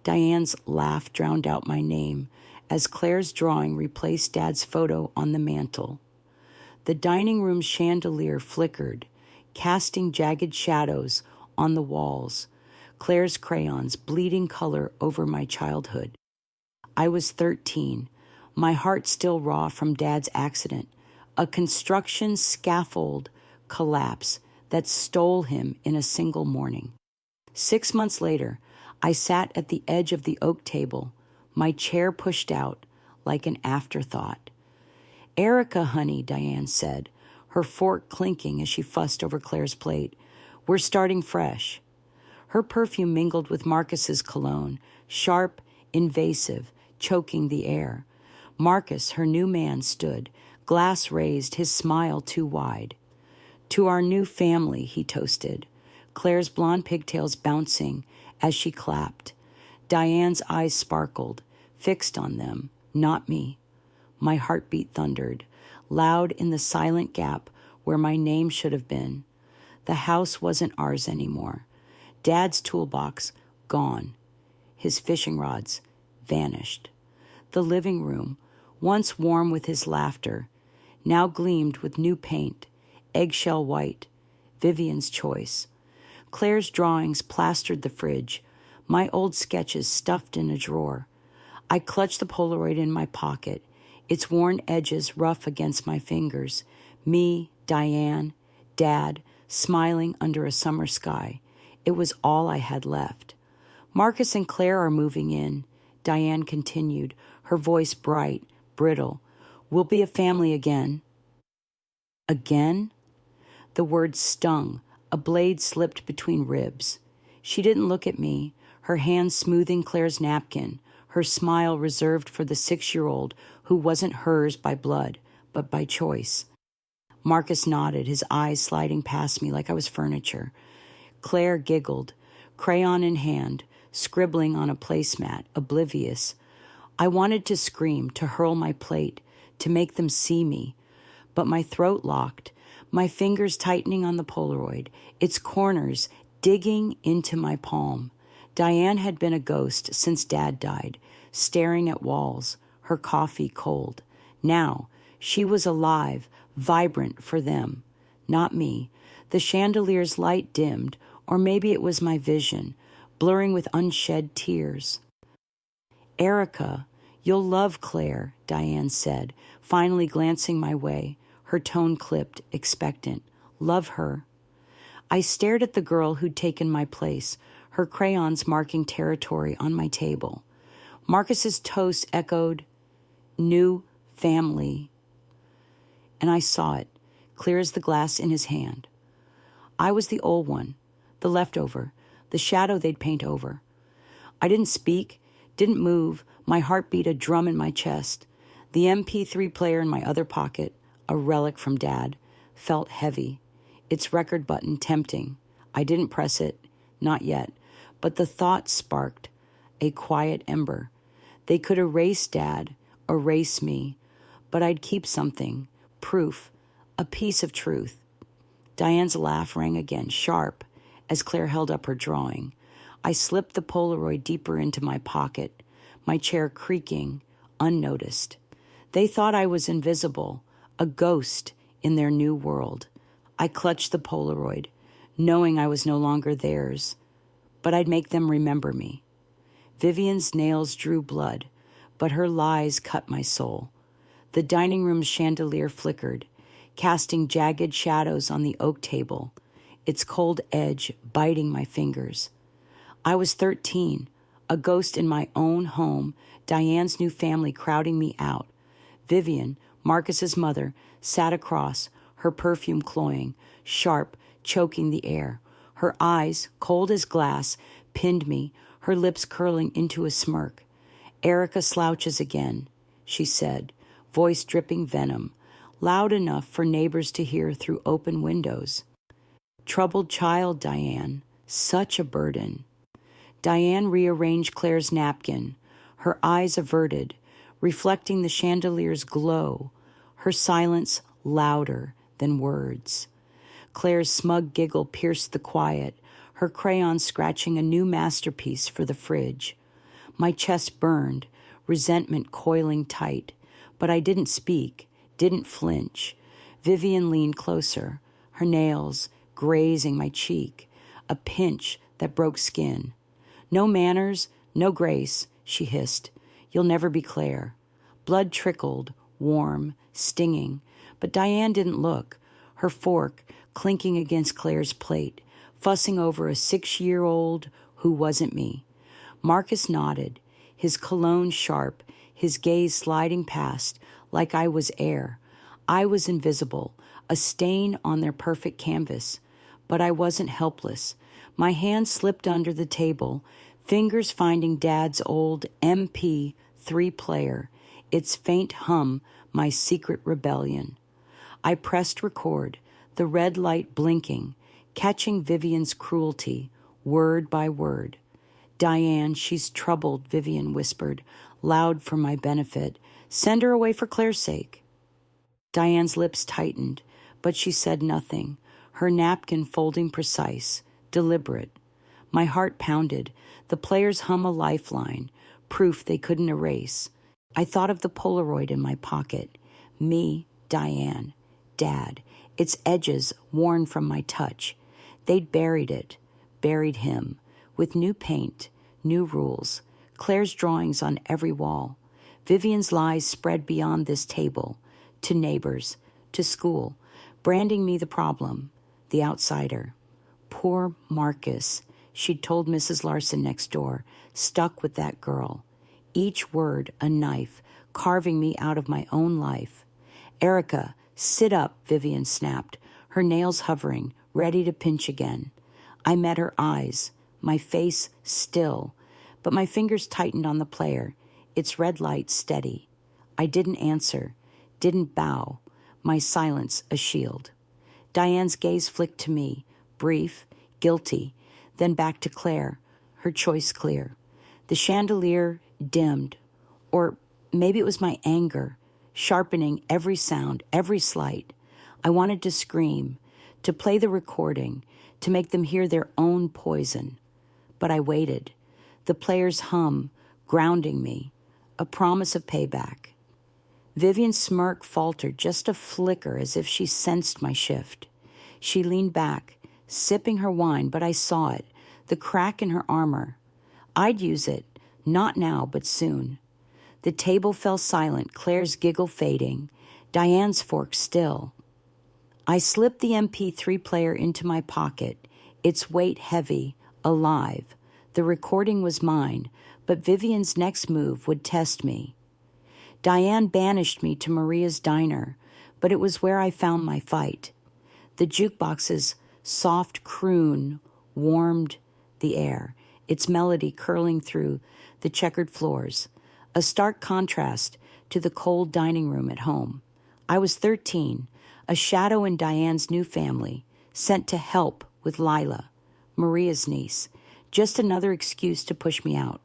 Diane's laugh drowned out my name as Claire's drawing replaced Dad's photo on the mantel. The dining room chandelier flickered, casting jagged shadows on the walls, Claire's crayons bleeding color over my childhood. I was 13, my heart still raw from Dad's accident, a construction scaffold collapse that stole him in a single morning. 6 months later, I sat at the edge of the oak table, my chair pushed out like an afterthought. "Erica, honey," Diane said, her fork clinking as she fussed over Claire's plate. "We're starting fresh." Her perfume mingled with Marcus's cologne, sharp, invasive, choking the air. Marcus, her new man, stood, glass raised, his smile too wide. "To our new family," he toasted, Claire's blonde pigtails bouncing as she clapped. Diane's eyes sparkled, fixed on them, not me. My heartbeat thundered, loud in the silent gap where my name should have been. The house wasn't ours anymore. Dad's toolbox, gone. His fishing rods, vanished. The living room, once warm with his laughter, now gleamed with new paint, eggshell white, Vivian's choice. Claire's drawings plastered the fridge, my old sketches stuffed in a drawer. I clutched the Polaroid in my pocket, its worn edges rough against my fingers. Me, Diane, Dad, smiling under a summer sky. It was all I had left. "Marcus and Claire are moving in," Diane continued, her voice bright, brittle. "We'll be a family again." Again? The word stung. A blade slipped between ribs. She didn't look at me, her hand smoothing Claire's napkin, her smile reserved for the 6-year-old who wasn't hers by blood, but by choice. Marcus nodded, his eyes sliding past me like I was furniture. Claire giggled, crayon in hand, scribbling on a placemat, oblivious. I wanted to scream, to hurl my plate, to make them see me, but my throat locked, my fingers tightening on the Polaroid, its corners digging into my palm. Diane had been a ghost since Dad died, staring at walls, her coffee cold. Now, she was alive, vibrant for them, not me. The chandelier's light dimmed, or maybe it was my vision, blurring with unshed tears. "Erica, you'll love Claire," Diane said, finally glancing my way, her tone clipped, expectant. "Love her." I stared at the girl who'd taken my place, her crayons marking territory on my table. Marcus's toast echoed, "New family." And I saw it, clear as the glass in his hand. I was the old one, the leftover, the shadow they'd paint over. I didn't speak, didn't move, my heart beat a drum in my chest. The MP3 player in my other pocket, a relic from Dad, felt heavy, its record button tempting. I didn't press it, not yet, but the thought sparked, a quiet ember. They could erase Dad, erase me, but I'd keep something, proof, a piece of truth. Diane's laugh rang again, sharp, as Claire held up her drawing. I slipped the Polaroid deeper into my pocket, my chair creaking, unnoticed. They thought I was invisible, a ghost in their new world. I clutched the Polaroid, knowing I was no longer theirs, but I'd make them remember me. Vivian's nails drew blood, but her lies cut my soul. The dining room's chandelier flickered, casting jagged shadows on the oak table, its cold edge biting my fingers. I was 13, a ghost in my own home, Diane's new family crowding me out. Vivian, Marcus's mother, sat across, her perfume cloying, sharp, choking the air. Her eyes, cold as glass, pinned me, her lips curling into a smirk. "Erica slouches again," she said, voice dripping venom, loud enough for neighbors to hear through open windows. "Troubled child, Diane. Such a burden." Diane rearranged Claire's napkin, her eyes averted, reflecting the chandelier's glow, her silence louder than words. Claire's smug giggle pierced the quiet, her crayon scratching a new masterpiece for the fridge. My chest burned, resentment coiling tight. But I didn't speak, didn't flinch. Vivian leaned closer, her nails grazing my cheek, a pinch that broke skin. "No manners, no grace," she hissed. "You'll never be Claire." Blood trickled, warm, stinging, but Diane didn't look, her fork clinking against Claire's plate, fussing over a 6-year-old who wasn't me. Marcus nodded, his cologne sharp, his gaze sliding past like I was air. I was invisible, a stain on their perfect canvas. But I wasn't helpless. My hand slipped under the table, fingers finding Dad's old MP3 player, its faint hum my secret rebellion. I pressed record, the red light blinking, catching Vivian's cruelty, word by word. "Diane, she's troubled," Vivian whispered, loud for my benefit. "Send her away for Claire's sake." Diane's lips tightened, but she said nothing, her napkin folding precise, deliberate. My heart pounded, the players hum a lifeline, proof they couldn't erase. I thought of the Polaroid in my pocket. Me, Diane, Dad, its edges worn from my touch. They'd buried it, buried him, with new paint, new rules, Claire's drawings on every wall. Vivian's lies spread beyond this table, to neighbors, to school, branding me the problem, the outsider. Poor Marcus, she'd told Mrs. Larson next door, stuck with that girl. Each word a knife, carving me out of my own life. "Erica, sit up," Vivian snapped, her nails hovering, ready to pinch again. I met her eyes, my face still, but my fingers tightened on the player, its red light steady. I didn't answer, didn't bow, my silence a shield. Diane's gaze flicked to me, brief, guilty, then back to Claire, her choice clear. The chandelier dimmed, or maybe it was my anger, sharpening every sound, every slight. I wanted to scream, to play the recording, to make them hear their own poison. But I waited, the player's hum grounding me, a promise of payback. Vivian's smirk faltered just a flicker as if she sensed my shift. She leaned back, sipping her wine, but I saw it, the crack in her armor. I'd use it, not now, but soon. The table fell silent, Claire's giggle fading, Diane's fork still. I slipped the MP3 player into my pocket, its weight heavy, alive. The recording was mine, but Vivian's next move would test me. Diane banished me to Maria's diner, but it was where I found my fight. The jukebox's soft croon warmed the air, its melody curling through the checkered floors, a stark contrast to the cold dining room at home. I was 13, a shadow in Diane's new family, sent to help with Lila, Maria's niece, just another excuse to push me out.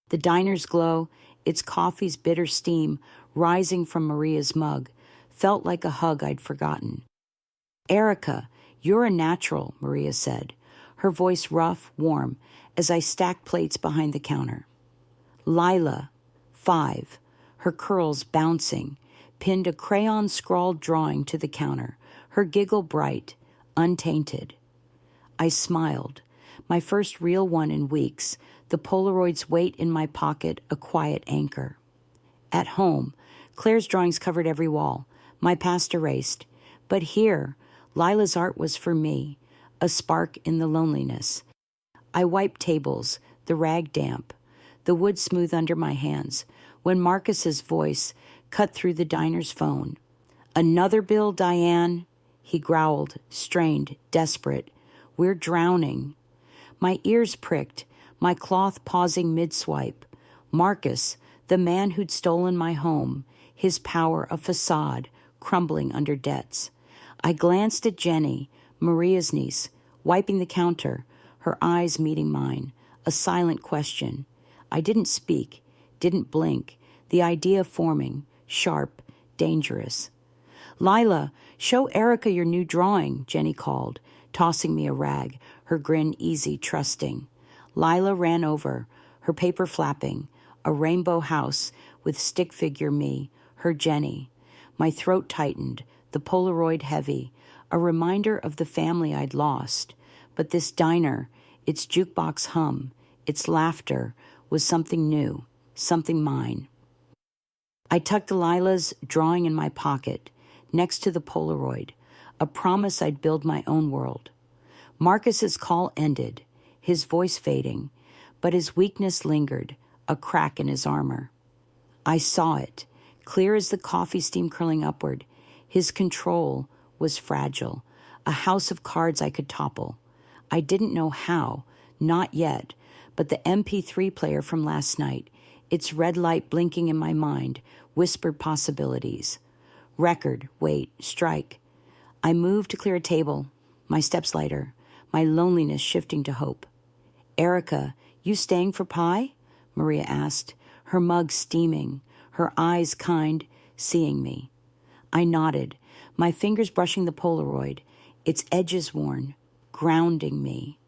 The diner's glow, its coffee's bitter steam rising from Maria's mug, felt like a hug I'd forgotten. "Erica, you're a natural," Maria said, her voice rough, warm, as I stacked plates behind the counter. Lila, 5, her curls bouncing, pinned a crayon-scrawled drawing to the counter, her giggle bright, untainted. I smiled, my first real one in weeks, the Polaroid's weight in my pocket a quiet anchor. At home, Claire's drawings covered every wall, my past erased. But here, Lila's art was for me, a spark in the loneliness. I wiped tables, the rag damp, the wood smooth under my hands, when Marcus's voice cut through the diner's phone. "Another bill, Diane?" He growled, strained, desperate. "We're drowning." My ears pricked, my cloth pausing mid-swipe. Marcus, the man who'd stolen my home, his power a facade, crumbling under debts. I glanced at Jenny, Maria's niece, wiping the counter, her eyes meeting mine, a silent question. I didn't speak, didn't blink, the idea forming, sharp, dangerous. "Lila, show Erica your new drawing," Jenny called, tossing me a rag, her grin easy, trusting. Lila ran over, her paper flapping, a rainbow house with stick figure me, her Jenny. My throat tightened, the Polaroid heavy, a reminder of the family I'd lost. But this diner, its jukebox hum, its laughter, was something new, something mine. I tucked Delilah's drawing in my pocket, next to the Polaroid, a promise I'd build my own world. Marcus's call ended, his voice fading, but his weakness lingered, a crack in his armor. I saw it, clear as the coffee steam curling upward. His control was fragile, a house of cards I could topple. I didn't know how, not yet, but the MP3 player from last night, its red light blinking in my mind, whispered possibilities. Record, wait, strike. I moved to clear a table, my steps lighter, my loneliness shifting to hope. "Erica, you staying for pie?" Maria asked, her mug steaming, her eyes kind, seeing me. I nodded, my fingers brushing the Polaroid, its edges worn, grounding me.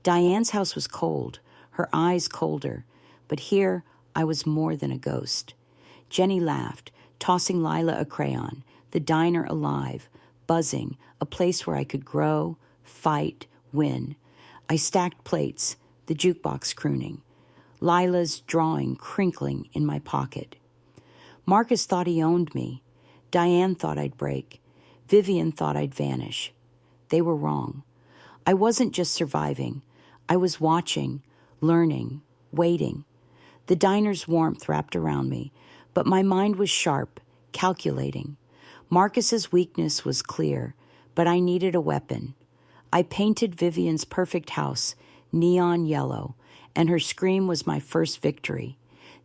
Diane's house was cold, her eyes colder, but here I was more than a ghost. Jenny laughed, tossing Lila a crayon, the diner alive, buzzing, a place where I could grow, fight, win. I stacked plates, the jukebox crooning, Lila's drawing crinkling in my pocket. Marcus thought he owned me. Diane thought I'd break. Vivian thought I'd vanish. They were wrong. I wasn't just surviving. I was watching, learning, waiting. The diner's warmth wrapped around me, but my mind was sharp, calculating. Marcus's weakness was clear, but I needed a weapon. I painted Vivian's perfect house, neon yellow, and her scream was my first victory.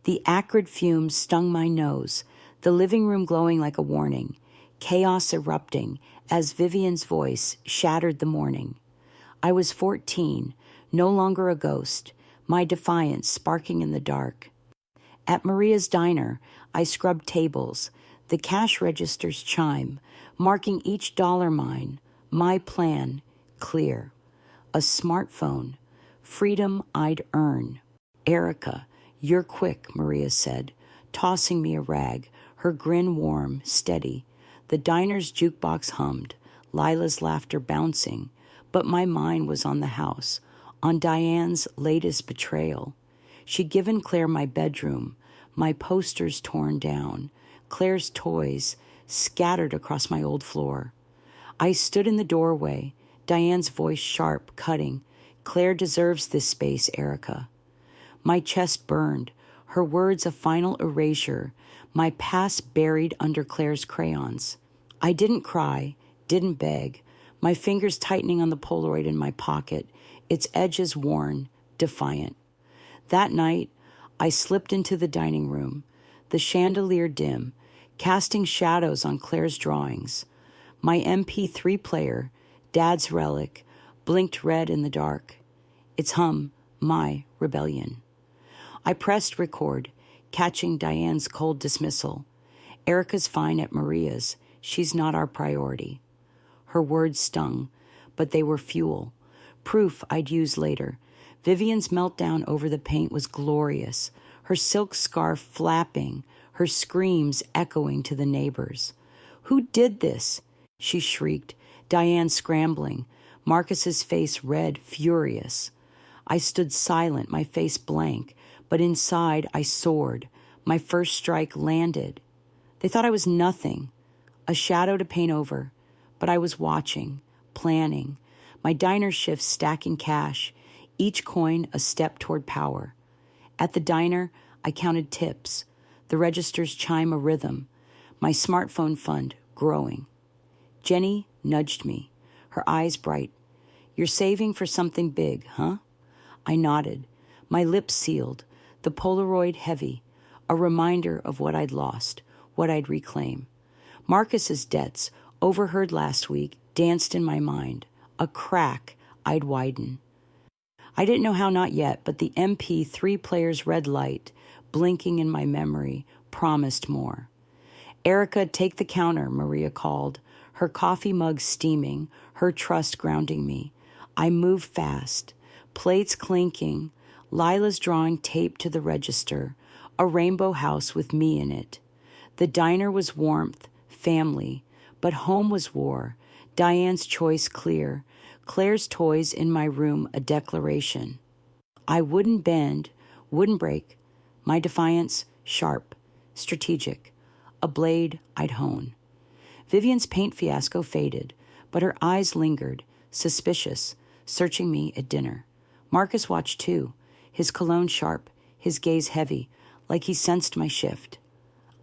The acrid fumes stung my nose, the living room glowing like a warning, chaos erupting as Vivian's voice shattered the morning. I was 14, no longer a ghost, my defiance sparking in the dark. At Maria's diner, I scrubbed tables, the cash registers chime, marking each dollar mine, my plan, clear. A smartphone, freedom I'd earn. "Erica, you're quick," Maria said, tossing me a rag, her grin warm, steady. The diner's jukebox hummed, Lila's laughter bouncing, but my mind was on the house, on Diane's latest betrayal. She'd given Claire my bedroom, my posters torn down, Claire's toys scattered across my old floor. I stood in the doorway, Diane's voice sharp, cutting. "Claire deserves this space, Erica." My chest burned, her words a final erasure, my past buried under Claire's crayons. I didn't cry, didn't beg, my fingers tightening on the Polaroid in my pocket, its edges worn, defiant. That night, I slipped into the dining room, the chandelier dim, casting shadows on Claire's drawings. My MP3 player, Dad's relic, blinked red in the dark. Its hum, my rebellion. I pressed record, catching Diane's cold dismissal. "Erica's fine at Maria's. She's not our priority." Her words stung, but they were fuel, proof I'd use later. Vivian's meltdown over the paint was glorious, her silk scarf flapping, her screams echoing to the neighbors. "Who did this?" she shrieked, Diane scrambling, Marcus's face red, furious. I stood silent, my face blank, but inside I soared. My first strike landed. They thought I was nothing, a shadow to paint over, but I was watching, planning, my diner shifts stacking cash, each coin a step toward power. At the diner, I counted tips, the registers chime a rhythm, my smartphone fund growing. Jenny nudged me, her eyes bright. "You're saving for something big, huh?" I nodded, my lips sealed, the Polaroid heavy, a reminder of what I'd lost, what I'd reclaim. Marcus's debts, overheard last week, danced in my mind, a crack I'd widen. I didn't know how not yet, but the MP3 player's red light, blinking in my memory, promised more. "Erica, take the counter," Maria called, her coffee mug steaming, her trust grounding me. I moved fast, plates clinking, Lila's drawing taped to the register, a rainbow house with me in it. The diner was warmth, family, but home was war. Diane's choice clear, Claire's toys in my room a declaration. I wouldn't bend, wouldn't break, my defiance sharp, strategic, a blade I'd hone. Vivian's paint fiasco faded, but her eyes lingered, suspicious, searching me at dinner. Marcus watched too, his cologne sharp, his gaze heavy, like he sensed my shift.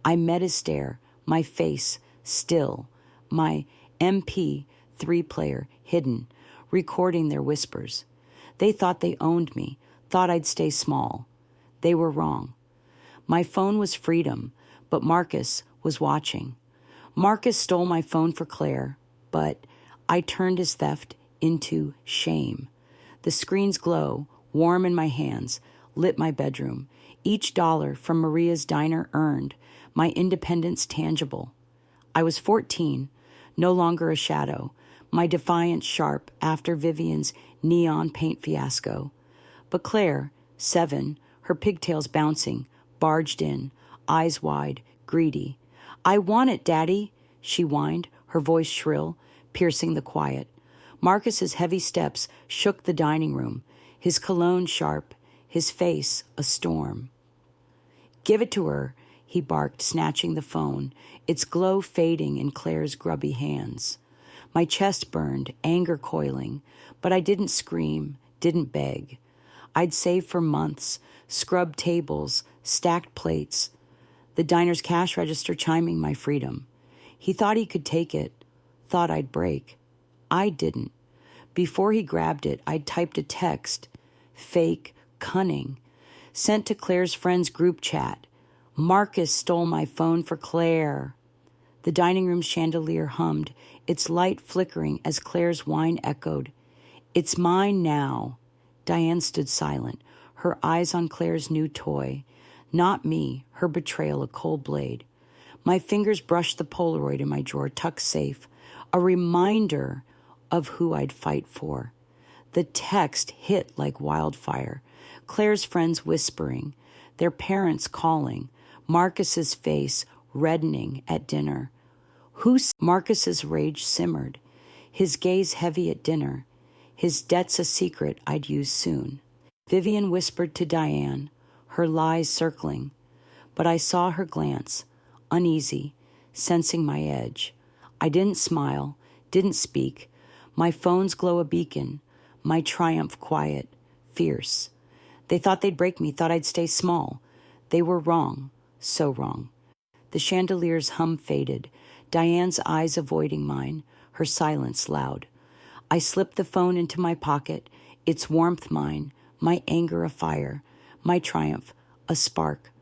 I met his stare, my face still, my MP3 player hidden, recording their whispers. They thought they owned me, thought I'd stay small. They were wrong. My phone was freedom, but Marcus was watching. Marcus stole my phone for Claire, but I turned his theft into shame. The screen's glow, warm in my hands, lit my bedroom. Each dollar from Maria's diner earned, my independence tangible. I was 14, no longer a shadow, my defiance sharp after Vivian's neon paint fiasco. But Claire, 7, her pigtails bouncing, barged in, eyes wide, greedy. I want it, Daddy, she whined, her voice shrill, piercing the quiet. Marcus's heavy steps shook the dining room, his cologne sharp, his face a storm. Give it to her, he barked, snatching the phone, its glow fading in Claire's grubby hands. My chest burned, anger coiling, but I didn't scream, didn't beg. I'd saved for months, scrubbed tables, stacked plates, the diner's cash register chiming my freedom. He thought he could take it, thought I'd break. I didn't. Before he grabbed it, I'd typed a text, fake, cunning, sent to Claire's friends' group chat. Marcus stole my phone for Claire. The dining room chandelier hummed, its light flickering as Claire's whine echoed. It's mine now. Diane stood silent, her eyes on Claire's new toy. Not me, her betrayal a cold blade. My fingers brushed the Polaroid in my drawer, tucked safe, a reminder of who I'd fight for. The text hit like wildfire. Claire's friends whispering, their parents calling, Marcus's face reddening at dinner. Marcus's rage simmered, his gaze heavy at dinner, his debts a secret I'd use soon. Vivian whispered to Diane, her lies circling, but I saw her glance, uneasy, sensing my edge. I didn't smile, didn't speak, my phone's glow a beacon, my triumph quiet, fierce. They thought they'd break me, thought I'd stay small. They were wrong, so wrong. The chandelier's hum faded, Diane's eyes avoiding mine, her silence loud. I slipped the phone into my pocket, its warmth mine, my anger afire, my triumph a spark.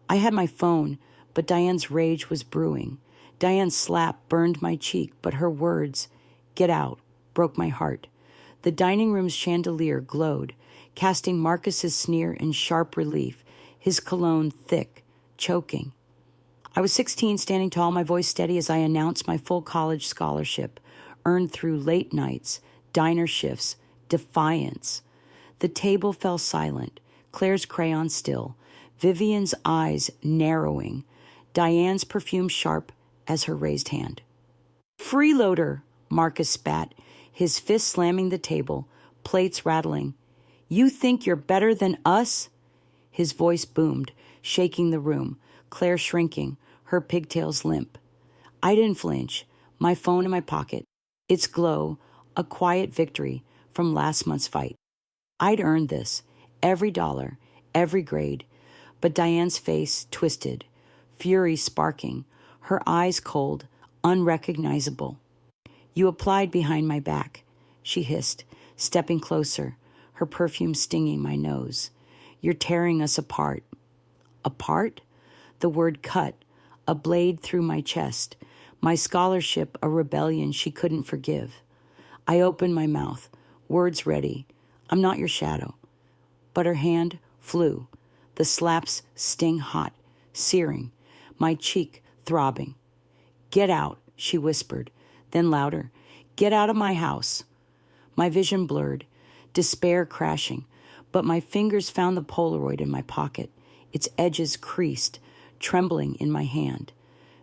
I had my phone, but Diane's rage was brewing. Diane's slap burned my cheek, but her words, "Get out," broke my heart. The dining room's chandelier glowed, casting Marcus's sneer in sharp relief, his cologne thick, choking. I was 16, standing tall, my voice steady as I announced my full college scholarship, earned through late nights, diner shifts, defiance. The table fell silent, Claire's crayon still, Vivian's eyes narrowing, Diane's perfume sharp as her raised hand. "Freeloader," Marcus spat, his fist slamming the table, plates rattling. "You think you're better than us?" His voice boomed, shaking the room, Claire shrinking, her pigtails limp. I didn't flinch, my phone in my pocket, its glow, a quiet victory from last month's fight. I'd earned this, every dollar, every grade, but Diane's face twisted, fury sparking, her eyes cold, unrecognizable. "You applied behind my back," she hissed, stepping closer, her perfume stinging my nose. "You're tearing us apart." Apart? The word cut, a blade through my chest, my scholarship a rebellion she couldn't forgive. I opened my mouth, words ready. "I'm not your shadow." But her hand flew, the slaps sting hot, searing, my cheek throbbing. "Get out," she whispered, then louder, "Get out of my house." My vision blurred, despair crashing, But my fingers found the Polaroid in my pocket, its edges creased, trembling in my hand.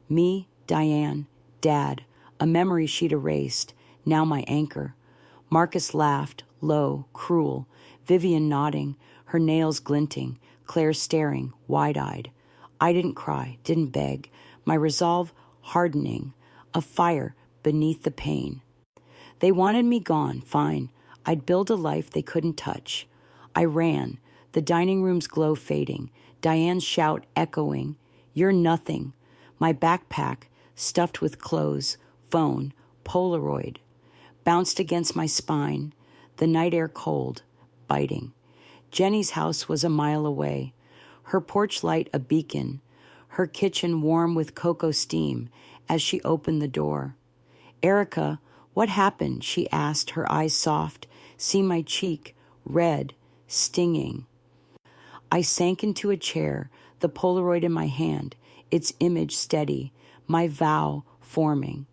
Me, Diane, Dad, a memory she'd erased, now my anchor. Marcus laughed, low, cruel, Vivian nodding, her nails glinting, Claire staring, wide-eyed. I didn't cry, didn't beg, my resolve hardening, a fire beneath the pain. They wanted me gone, fine. I'd build a life they couldn't touch. I ran, the dining room's glow fading, Diane's shout echoing, "You're nothing." My backpack, stuffed with clothes, phone, Polaroid, bounced against my spine, the night air cold, biting. Jenny's house was a mile away, her porch light a beacon, her kitchen warm with cocoa steam as she opened the door. "Erica, what happened?" she asked, her eyes soft, see my cheek, red, stinging. I sank into a chair, the Polaroid in my hand, its image steady, my vow forming.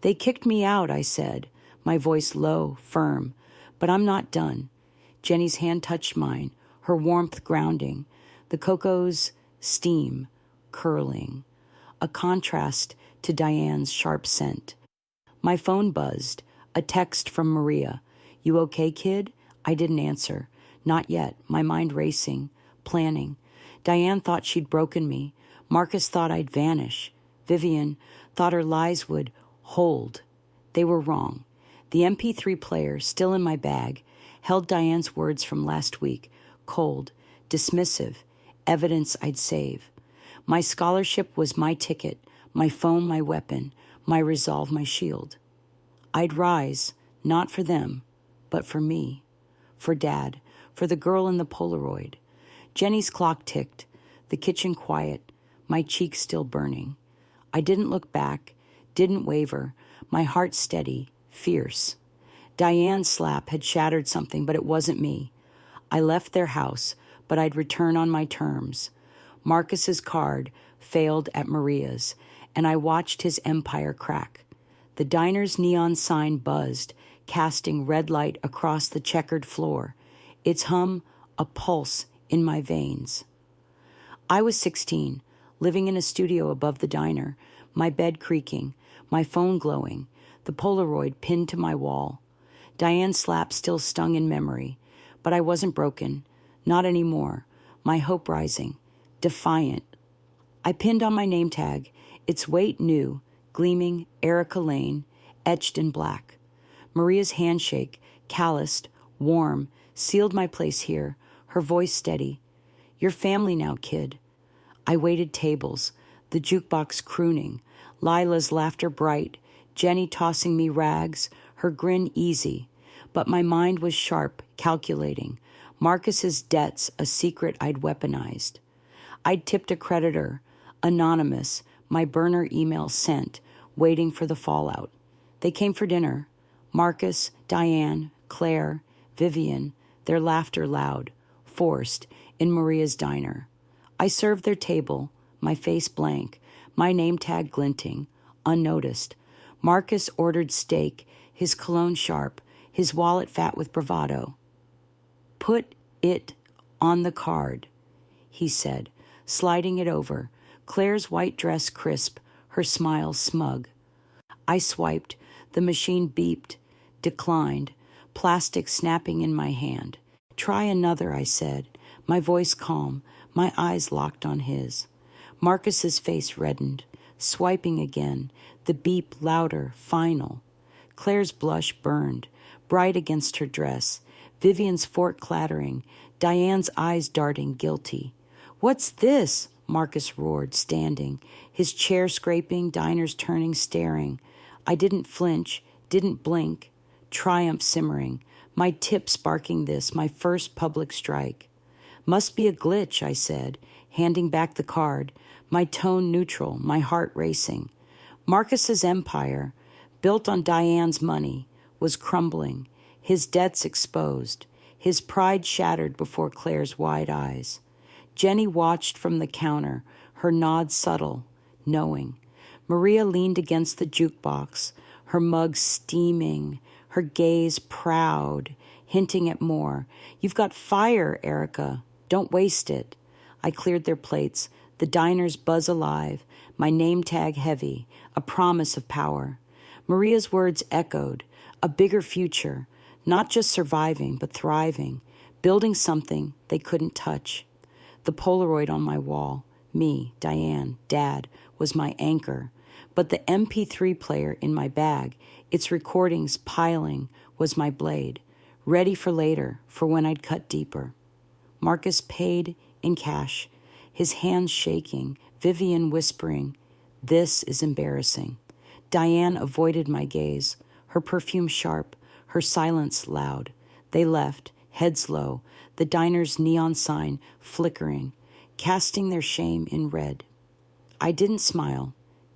"They kicked me out," I said, my voice low, firm, "but I'm not done." Jenny's hand touched mine, her warmth grounding, the cocoa's steam curling, a contrast to Diane's sharp scent. My phone buzzed, a text from Maria. "You okay, kid?" I didn't answer. Not yet, my mind racing, planning. Diane thought she'd broken me. Marcus thought I'd vanish. Vivian thought her lies would hold. They were wrong. The MP3 player, still in my bag, held Diane's words from last week, cold, dismissive, evidence I'd save. My scholarship was my ticket, my phone my weapon, my resolve my shield. I'd rise, not for them, but for me, for Dad, for the girl in the Polaroid. Jenny's clock ticked, the kitchen quiet, my cheeks still burning. I didn't look back, didn't waver, my heart steady, fierce. Diane's slap had shattered something, but it wasn't me. I left their house, but I'd return on my terms. Marcus's card failed at Maria's, and I watched his empire crack. The diner's neon sign buzzed, casting red light across the checkered floor, its hum a pulse in my veins. I was 16, living in a studio above the diner, my bed creaking, my phone glowing, the Polaroid pinned to my wall. Diane's slap still stung in memory, but I wasn't broken, not anymore, my hope rising, defiant. I pinned on my name tag, its weight new, gleaming Erica Lane, etched in black. Maria's handshake, calloused, warm, sealed my place here, her voice steady. "You're family now, kid." I waited tables, the jukebox crooning, Lila's laughter bright, Jenny tossing me rags, her grin easy. But my mind was sharp, calculating. Marcus's debts, a secret I'd weaponized. I'd tipped a creditor, anonymous, my burner email sent, waiting for the fallout. They came for dinner. Marcus, Diane, Claire, Vivian, their laughter loud, forced, in Maria's diner. I served their table, my face blank, my name tag glinting, unnoticed. Marcus ordered steak, his cologne sharp, his wallet fat with bravado. "Put it on the card," he said, sliding it over, Claire's white dress crisp, her smile smug. I swiped, the machine beeped, declined, plastic snapping in my hand. "Try another," I said, my voice calm, my eyes locked on his. Marcus's face reddened, swiping again, the beep louder, final. Claire's blush burned, bright against her dress, Vivian's fork clattering, Diane's eyes darting guilty. "What's this?" Marcus roared, standing, his chair scraping, diners turning, staring. I didn't flinch, didn't blink, triumph simmering, my tip sparking this, my first public strike. "Must be a glitch," I said, handing back the card, my tone neutral, my heart racing. Marcus's empire, built on Diane's money, was crumbling, his debts exposed, his pride shattered before Claire's wide eyes. Jenny watched from the counter, her nod subtle, knowing. Maria leaned against the jukebox, her mug steaming, her gaze proud, hinting at more. You've got fire, Erica. Don't waste it. I cleared their plates, the diner's buzz alive, my name tag heavy, a promise of power. Maria's words echoed, a bigger future, not just surviving, but thriving, building something they couldn't touch. The Polaroid on my wall, me, Diane, Dad, was my anchor. But the MP3 player in my bag, its recordings piling, was my blade, ready for later, for when I'd cut deeper. Marcus paid in cash, his hands shaking, Vivian whispering, "This is embarrassing." Diane avoided my gaze, her perfume sharp, her silence loud. They left, heads low, the diner's neon sign flickering, casting their shame in red. I didn't smile,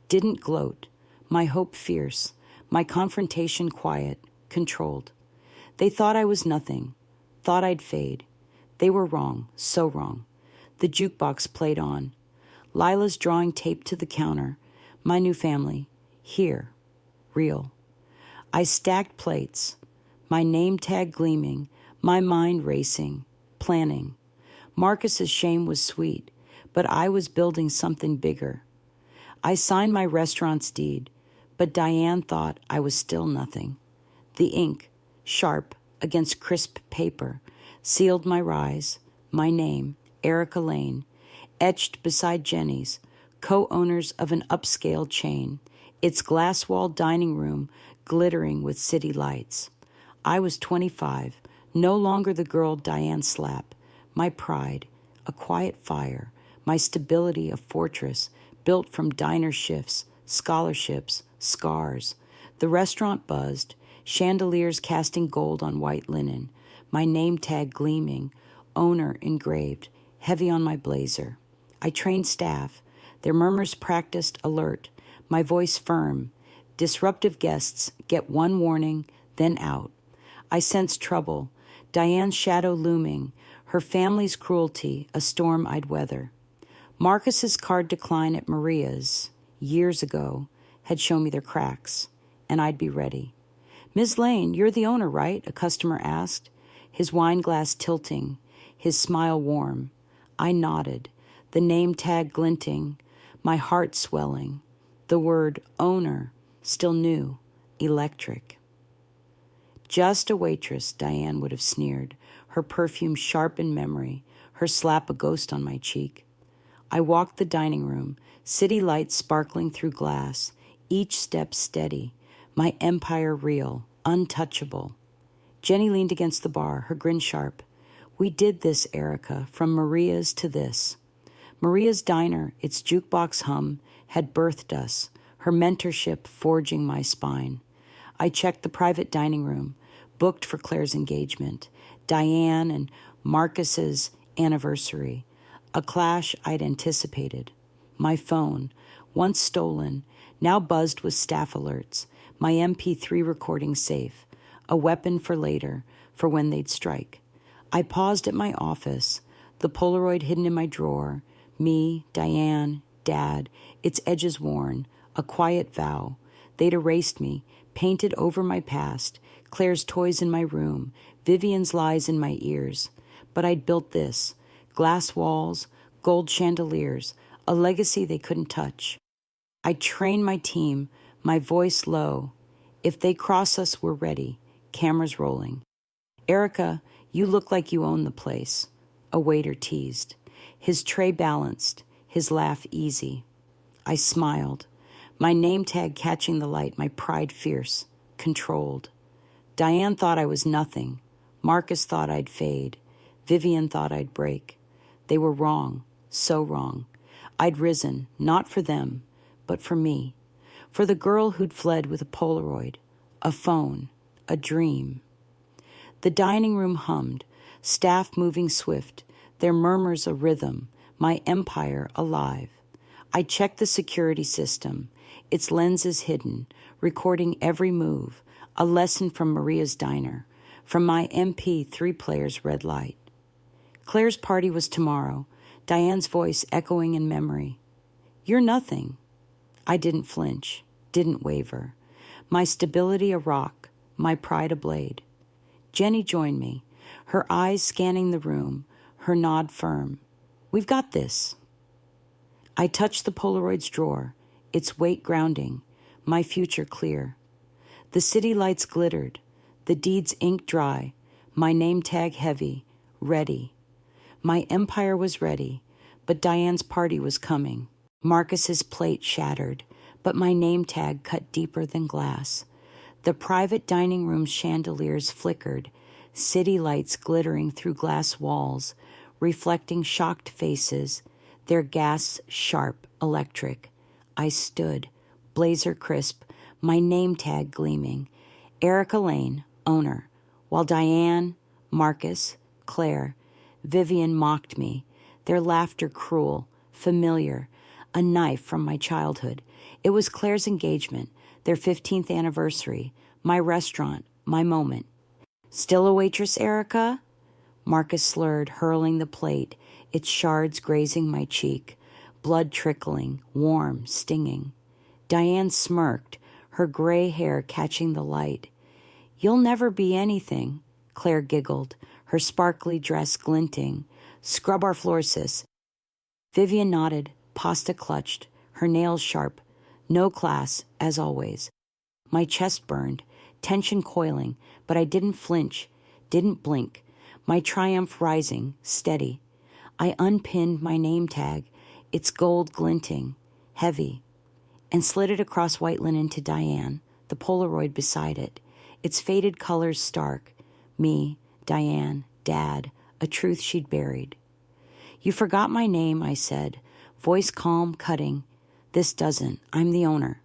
didn't gloat, my hope fierce, my confrontation quiet, controlled. They thought I was nothing, thought I'd fade. They were wrong, so wrong. The jukebox played on. Lila's drawing taped to the counter. My new family, here, real. I stacked plates, my name tag gleaming, my mind racing, planning. Marcus's shame was sweet, but I was building something bigger. I signed my restaurant's deed, but Diane thought I was still nothing. The ink, sharp against crisp paper, sealed my rise, my name, Erica Lane, etched beside Jenny's, co-owners of an upscale chain, its glass-walled dining room glittering with city lights. I was 25, no longer the girl Diane slapped, my pride, a quiet fire, my stability a fortress built from diner shifts, scholarships, scars. The restaurant buzzed, chandeliers casting gold on white linen, my name tag gleaming, owner engraved, heavy on my blazer. I trained staff, their murmurs practiced alert, my voice firm. Disruptive guests get one warning, then out. I sensed trouble, Diane's shadow looming, her family's cruelty, a storm I'd weather. Marcus's card decline at Maria's, years ago, had shown me their cracks, and I'd be ready. "Ms. Lane, you're the owner, right?" a customer asked, his wine glass tilting, his smile warm. I nodded, the name tag glinting, my heart swelling. The word owner, still new, electric. "Just a waitress," Diane would have sneered, her perfume sharp in memory, her slap a ghost on my cheek. I walked the dining room, city lights sparkling through glass, each step steady, my empire real, untouchable. Jenny leaned against the bar, her grin sharp. "We did this, Erica, from Maria's to this." Maria's diner, its jukebox hum, had birthed us, her mentorship forging my spine. I checked the private dining room, booked for Claire's engagement, Diane and Marcus's anniversary, a clash I'd anticipated. My phone, once stolen, now buzzed with staff alerts, my MP3 recording safe, a weapon for later, for when they'd strike. I paused at my office, the Polaroid hidden in my drawer, me, Diane, Dad, its edges worn, a quiet vow. They'd erased me, painted over my past, Claire's toys in my room, Vivian's lies in my ears. But I'd built this, glass walls, gold chandeliers, a legacy they couldn't touch. I trained my team, my voice low. If they cross us, we're ready, cameras rolling. "Erica, you look like you own the place," a waiter teased, his tray balanced, his laugh easy. I smiled, my name tag catching the light, my pride fierce, controlled. Diane thought I was nothing. Marcus thought I'd fade. Vivian thought I'd break. They were wrong, so wrong. I'd risen, not for them, but for me, for the girl who'd fled with a Polaroid, a phone, a dream. The dining room hummed, staff moving swift, their murmurs a rhythm, my empire alive. I checked the security system, its lenses hidden, recording every move, a lesson from Maria's diner, from my MP3 player's red light. Claire's party was tomorrow, Diane's voice echoing in memory. "You're nothing." I didn't flinch, didn't waver. My stability a rock, my pride a blade. Jenny joined me, her eyes scanning the room, her nod firm. We've got this. I touched the Polaroid's drawer, its weight grounding, my future clear. The city lights glittered, the deed's ink dry, my name tag heavy, ready. My empire was ready, but Diane's party was coming. Marcus's plate shattered, but my name tag cut deeper than glass. The private dining room's chandeliers flickered, city lights glittering through glass walls, reflecting shocked faces, their gas sharp, electric. I stood, blazer crisp, my name tag gleaming. Erica Lane, owner, while Diane, Marcus, Claire, Vivian mocked me, their laughter cruel, familiar, a knife from my childhood. It was Claire's engagement, their 15th anniversary, my restaurant, my moment. Still a waitress, Erica? Marcus slurred, hurling the plate, its shards grazing my cheek, blood trickling, warm, stinging. Diane smirked, her gray hair catching the light. You'll never be anything, Claire giggled, her sparkly dress glinting. Scrub our floor, sis. Vivian nodded, pasta clutched, her nails sharp. No class, as always. My chest burned, tension coiling, but I didn't flinch, didn't blink, my triumph rising, steady. I unpinned my name tag, its gold glinting, heavy, and slid it across white linen to Diane, the Polaroid beside it, its faded colors stark. Me, Diane, Dad, a truth she'd buried. You forgot my name, I said, voice calm, cutting. This doesn't. I'm the owner.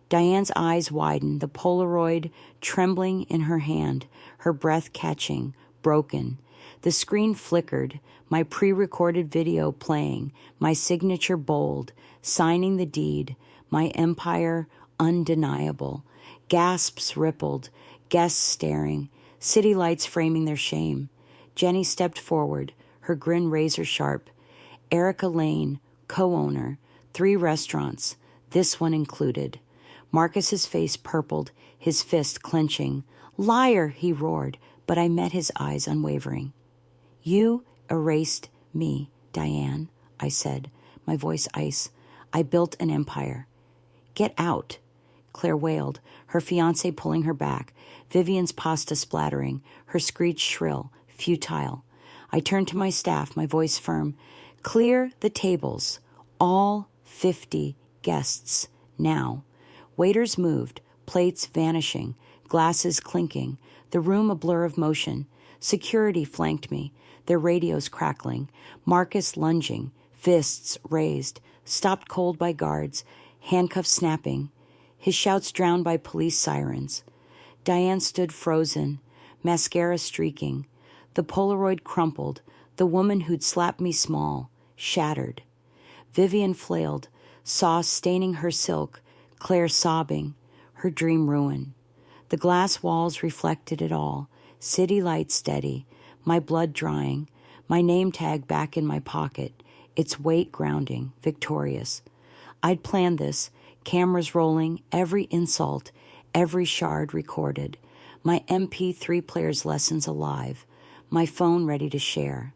Diane's eyes widened, the Polaroid trembling in her hand, her breath catching, broken. The screen flickered, my pre-recorded video playing, my signature bold, signing the deed, my empire undeniable. Gasps rippled, guests staring, city lights framing their shame. Jenny stepped forward, her grin razor sharp. Erica Lane, co-owner, 3 restaurants, this one included. Marcus's face purpled, his fist clenching. Liar, he roared, but I met his eyes unwavering. You erased me, Diane, I said, my voice ice. I built an empire. Get out, Claire wailed, her fiancé pulling her back, Vivian's pasta splattering, her screech shrill, futile. I turned to my staff, my voice firm. Clear the tables, all 50 guests, now. Waiters moved, plates vanishing, glasses clinking, the room a blur of motion. Security flanked me, their radios crackling, Marcus lunging, fists raised, stopped cold by guards, handcuffs snapping, his shouts drowned by police sirens. Diane stood frozen, mascara streaking. The Polaroid crumpled, the woman who'd slapped me small, shattered. Vivian flailed, sauce staining her silk, Claire sobbing, her dream ruin. The glass walls reflected it all, city lights steady, my blood drying, my name tag back in my pocket, its weight grounding, victorious. I'd planned this, cameras rolling, every insult, every shard recorded, my MP3 player's lessons alive, my phone ready to share.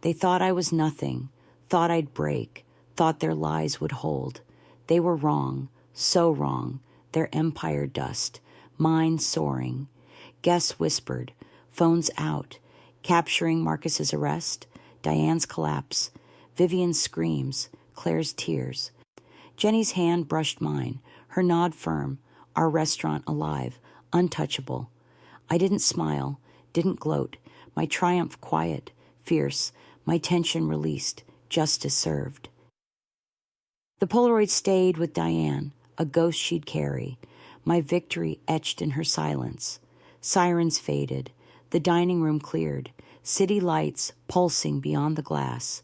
They thought I was nothing, thought I'd break, thought their lies would hold. They were wrong, so wrong, their empire dust, mine soaring. Guests whispered, phones out, capturing Marcus's arrest, Diane's collapse, Vivian's screams, Claire's tears. Jenny's hand brushed mine, her nod firm, our restaurant alive, untouchable. I didn't smile, didn't gloat, my triumph quiet, fierce, my tension released, justice served. The Polaroid stayed with Diane, a ghost she'd carry, my victory etched in her silence. Sirens faded, the dining room cleared, city lights pulsing beyond the glass.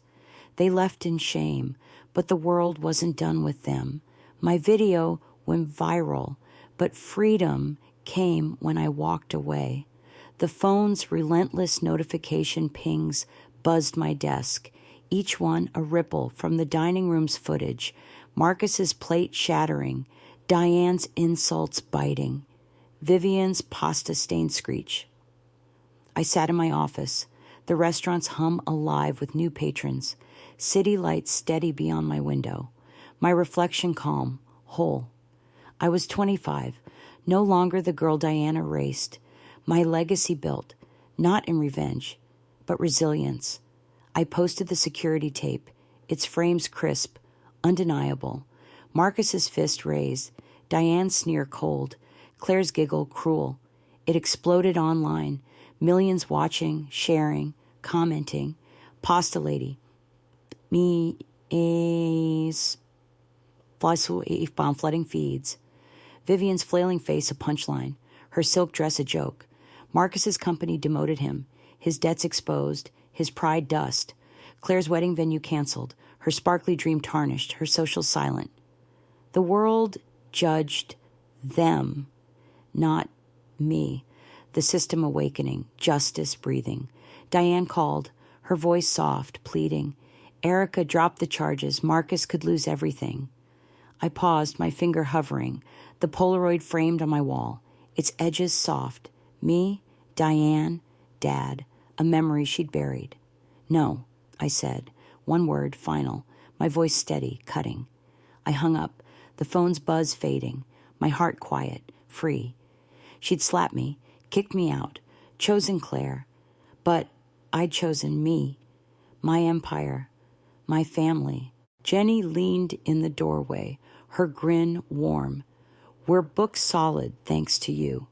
They left in shame, but the world wasn't done with them. My video went viral, but freedom came when I walked away. The phone's relentless notification pings buzzed my desk, each one a ripple from the dining room's footage, Marcus's plate shattering, Diane's insults biting, Vivian's pasta-stained screech. I sat in my office, the restaurant's hum alive with new patrons, city lights steady beyond my window, my reflection calm, whole. I was 25, no longer the girl Diana raced, my legacy built, not in revenge, but resilience. I posted the security tape, its frames crisp, undeniable. Marcus's fist raised, Diane's sneer cold, Claire's giggle cruel. It exploded online, millions watching, sharing, commenting. Pasta lady. Me is flooding feeds. Vivian's flailing face a punchline, her silk dress a joke. Marcus's company demoted him, his debts exposed, his pride dust. Claire's wedding venue canceled, her sparkly dream tarnished, her social silent. The world judged them, not me. The system awakening, justice breathing. Diane called, her voice soft, pleading. Erica dropped the charges. Marcus could lose everything. I paused, my finger hovering, the Polaroid framed on my wall, its edges soft. Me, Diane, Dad, a memory she'd buried. No, I said, one word, final, my voice steady, cutting. I hung up, the phone's buzz fading, my heart quiet, free. She'd slapped me, kicked me out, chosen Claire, but I'd chosen me, my empire, my family. Jenny leaned in the doorway, her grin warm. We're booked solid, thanks to you.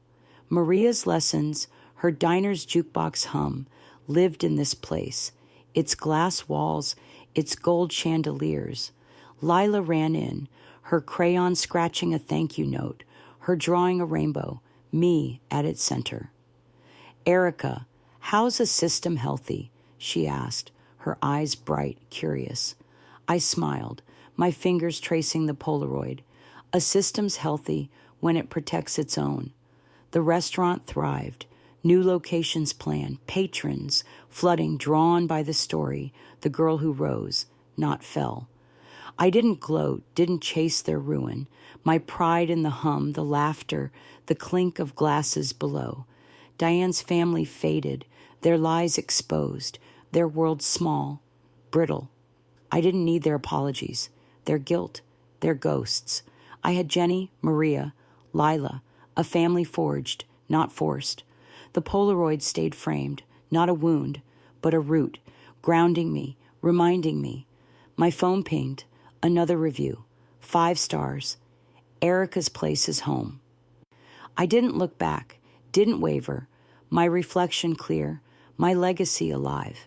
Maria's lessons, her diner's jukebox hum, lived in this place, its glass walls, its gold chandeliers. Lila ran in, her crayon scratching a thank you note, her drawing a rainbow, me at its center. Erica, how's a system healthy? She asked, her eyes bright, curious. I smiled, my fingers tracing the Polaroid. A system's healthy when it protects its own. The restaurant thrived, new locations planned, patrons flooding, drawn by the story, the girl who rose, not fell. I didn't gloat, didn't chase their ruin, my pride in the hum, the laughter, the clink of glasses below. Diane's family faded, their lies exposed, their world small, brittle. I didn't need their apologies, their guilt, their ghosts. I had Jenny, Maria, Lila, a family forged, not forced. The Polaroid stayed framed, not a wound, but a root, grounding me, reminding me. My phone pinged, another review, 5 stars. Erica's place is home. I didn't look back, didn't waver, my reflection clear, my legacy alive.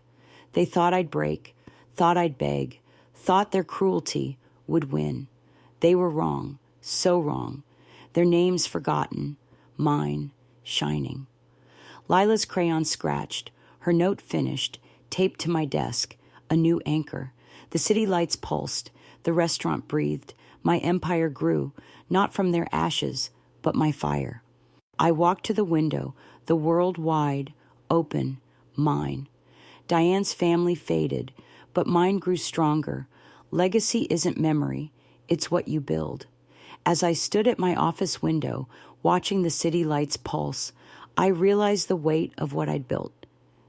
They thought I'd break, thought I'd beg, thought their cruelty would win. They were wrong, so wrong. Their names forgotten, mine shining. Lila's crayon scratched, her note finished, taped to my desk, a new anchor. The city lights pulsed, the restaurant breathed. My empire grew, not from their ashes, but my fire. I walked to the window, the world wide, open, mine. Diane's family faded, but mine grew stronger. Legacy isn't memory, it's what you build. As I stood at my office window, watching the city lights pulse, I realized the weight of what I'd built.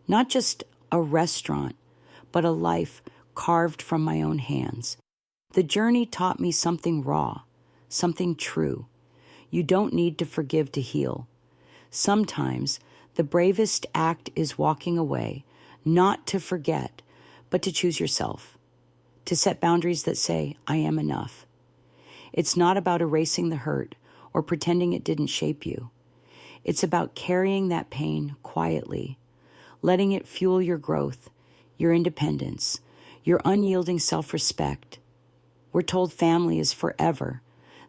Not just a restaurant, but a life carved from my own hands. The journey taught me something raw, something true. You don't need to forgive to heal. Sometimes the bravest act is walking away, not to forget, but to choose yourself, to set boundaries that say, I am enough. It's not about erasing the hurt or pretending it didn't shape you. It's about carrying that pain quietly, letting it fuel your growth, your independence, your unyielding self-respect. We're told family is forever,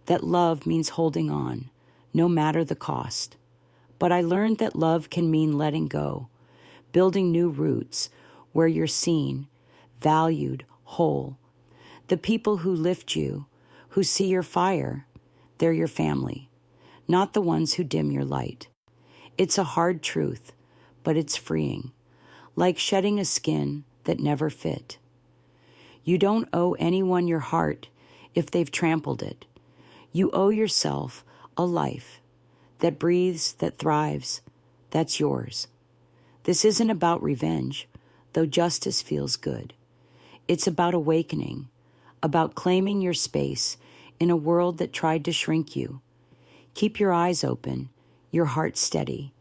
that love means holding on, no matter the cost. But I learned that love can mean letting go, building new roots where you're seen, valued, whole. The people who lift you, who see your fire, they're your family, not the ones who dim your light. It's a hard truth, but it's freeing, like shedding a skin that never fit. You don't owe anyone your heart if they've trampled it. You owe yourself a life that breathes, that thrives, that's yours. This isn't about revenge, though justice feels good. It's about awakening, about claiming your space in a world that tried to shrink you. Keep your eyes open, your heart steady,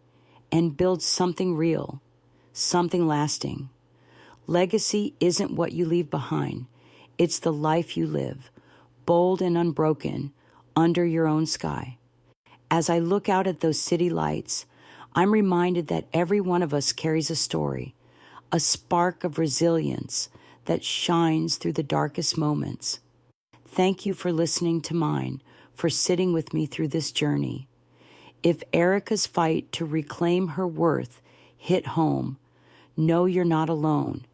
and build something real, something lasting. Legacy isn't what you leave behind. It's the life you live, bold and unbroken, under your own sky. As I look out at those city lights, I'm reminded that every one of us carries a story, a spark of resilience that shines through the darkest moments. Thank you for listening to mine, for sitting with me through this journey. If Erica's fight to reclaim her worth hit home, know you're not alone.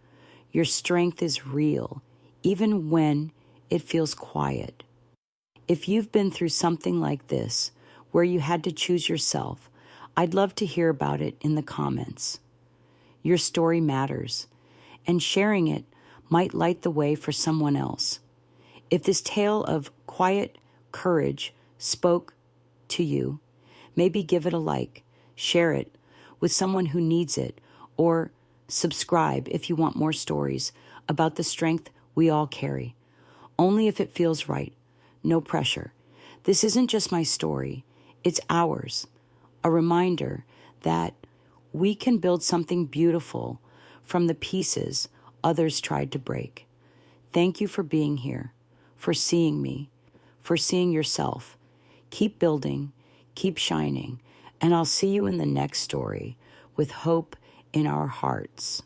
Your strength is real, even when it feels quiet. If you've been through something like this, where you had to choose yourself, I'd love to hear about it in the comments. Your story matters, and sharing it might light the way for someone else. If this tale of quiet courage spoke to you, maybe give it a like, share it with someone who needs it, or subscribe if you want more stories about the strength we all carry. Only if it feels right. No pressure. This isn't just my story. It's ours. A reminder that we can build something beautiful from the pieces others tried to break. Thank you for being here, for seeing me, for seeing yourself. Keep building, keep shining, and I'll see you in the next story with hope in our hearts.